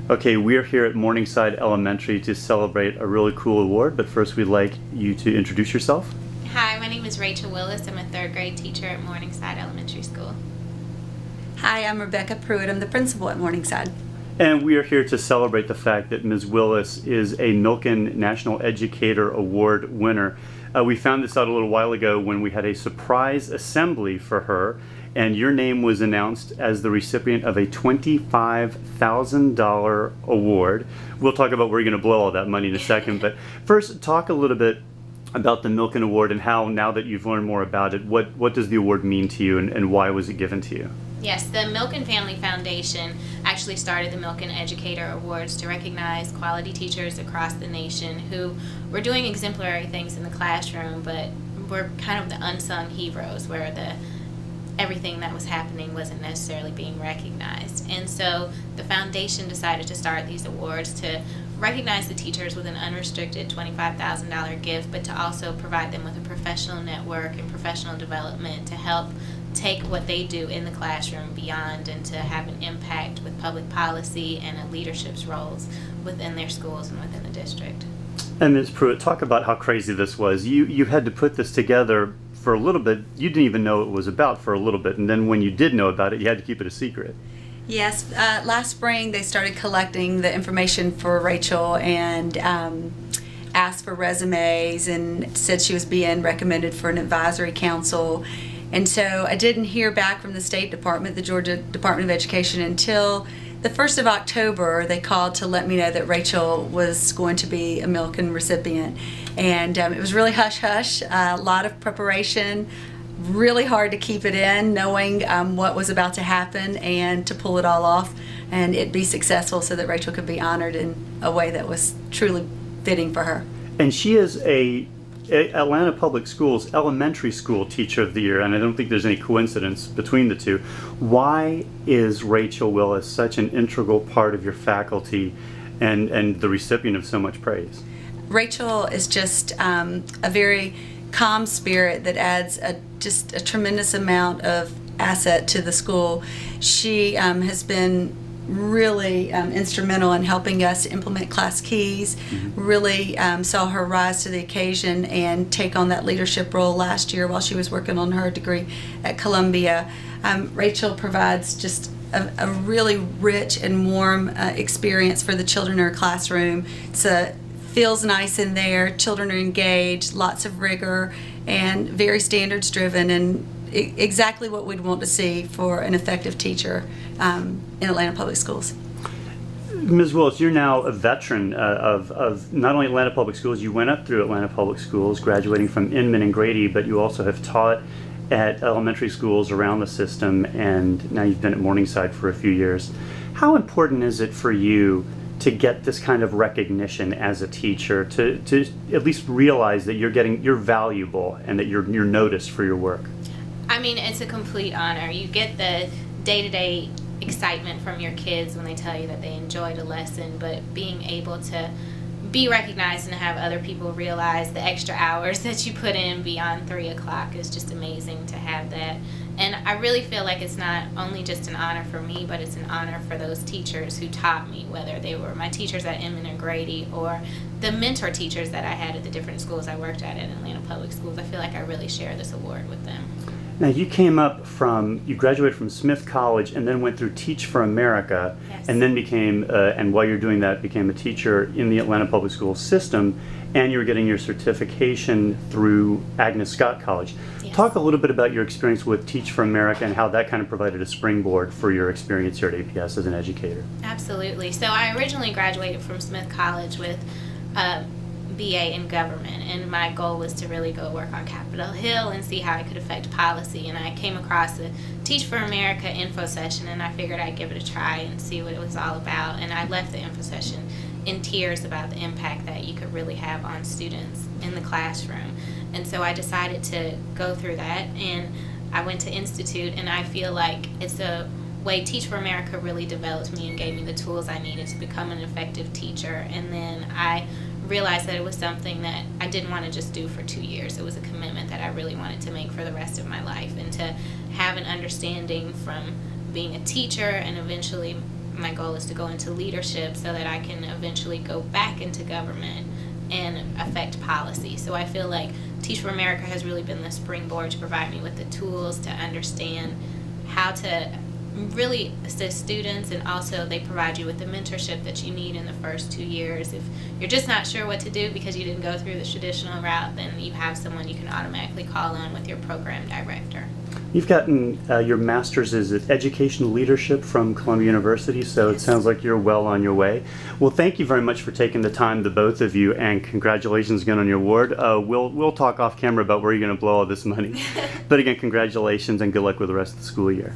Okay, we're here at Morningside Elementary to celebrate a really cool award, but first we'd like you to introduce yourself. Hi, my name is Rachel Willis. I'm a third grade teacher at Morningside Elementary School. Hi, I'm Rebecca Pruitt. I'm the principal at Morningside. And we are here to celebrate the fact that Ms. Willis is a Milken National Educator Award winner. We found this out a little while ago when we had a surprise assembly for her, and your name was announced as the recipient of a $25,000 award. We'll talk about where you're going to blow all that money in a second, but first talk a little bit about the Milken Award and how, now that you've learned more about it, what does the award mean to you and why was it given to you? Yes, the Milken Family Foundation actually started the Milken Educator Awards to recognize quality teachers across the nation who were doing exemplary things in the classroom, but were kind of the unsung heroes where everything that was happening wasn't necessarily being recognized. And so the foundation decided to start these awards to recognize the teachers with an unrestricted $25,000 gift, but to also provide them with a professional network and professional development to help take what they do in the classroom beyond and to have an impact with public policy and leadership's roles within their schools and within the district. And Ms. Pruitt, talk about how crazy this was. You had to put this together for a little bit. You didn't even know what it was about for a little bit, and then when you did know about it, you had to keep it a secret. Yes, last spring they started collecting the information for Rachel and asked for resumes and said she was being recommended for an advisory council. And so I didn't hear back from the State Department, the Georgia Department of Education, until the 1st of October. They called to let me know that Rachel was going to be a Milken recipient. And it was really hush-hush, a lot of preparation, really hard to keep it in, knowing what was about to happen and to pull it all off and it be successful so that Rachel could be honored in a way that was truly fitting for her. And she is a Atlanta Public Schools Elementary School Teacher of the Year, and I don't think there's any coincidence between the two. Why is Rachel Willis such an integral part of your faculty and the recipient of so much praise? Rachel is just a very calm spirit that adds just a tremendous amount of asset to the school. She has been really instrumental in helping us implement class keys. Really saw her rise to the occasion and take on that leadership role last year while she was working on her degree at Columbia. Rachel provides just a really rich and warm experience for the children in her classroom. Feels nice in there, children are engaged, lots of rigor, and very standards driven, and exactly what we'd want to see for an effective teacher in Atlanta Public Schools. Ms. Willis, you're now a veteran of not only Atlanta Public Schools. You went up through Atlanta Public Schools, graduating from Inman and Grady, but you also have taught at elementary schools around the system, and now you've been at Morningside for a few years. How important is it for you to get this kind of recognition as a teacher, to at least realize that you're valuable and that you're noticed for your work? I mean, it's a complete honor. You get the day-to-day excitement from your kids when they tell you that they enjoyed a lesson, but being able to be recognized and have other people realize the extra hours that you put in beyond 3 o'clock is just amazing to have that. And I really feel like it's not only just an honor for me, but it's an honor for those teachers who taught me, whether they were my teachers at Inman and Grady or the mentor teachers that I had at the different schools I worked at in Atlanta Public Schools. I feel like I really share this award with them. Now, you graduated from Smith College and then went through Teach for America. Yes. And then and while you're doing that, became a teacher in the Atlanta Public Schools system, and you were getting your certification through Agnes Scott College. Yes. Talk a little bit about your experience with Teach for America and how that kind of provided a springboard for your experience here at APS as an educator. Absolutely. So I originally graduated from Smith College with BA in government, and my goal was to really go work on Capitol Hill and see how I could affect policy. And I came across the Teach for America info session, and I figured I'd give it a try and see what it was all about. And I left the info session in tears about the impact that you could really have on students in the classroom. And so I decided to go through that, and I went to Institute, and I feel like it's a way Teach for America really developed me and gave me the tools I needed to become an effective teacher. And then I realized that it was something that I didn't want to just do for 2 years. It was a commitment that I really wanted to make for the rest of my life, and to have an understanding from being a teacher and eventually my goal is to go into leadership so that I can eventually go back into government and affect policy. So I feel like Teach for America has really been the springboard to provide me with the tools to understand how to really assist students, and also they provide you with the mentorship that you need in the first 2 years. If you're just not sure what to do because you didn't go through the traditional route, then you have someone you can automatically call on with your program director. You've gotten your master's in educational leadership from Columbia University, so it sounds like you're well on your way. Well, thank you very much for taking the time, the both of you, and congratulations again on your award. We'll talk off camera about where you're going to blow all this money. But again, congratulations and good luck with the rest of the school year.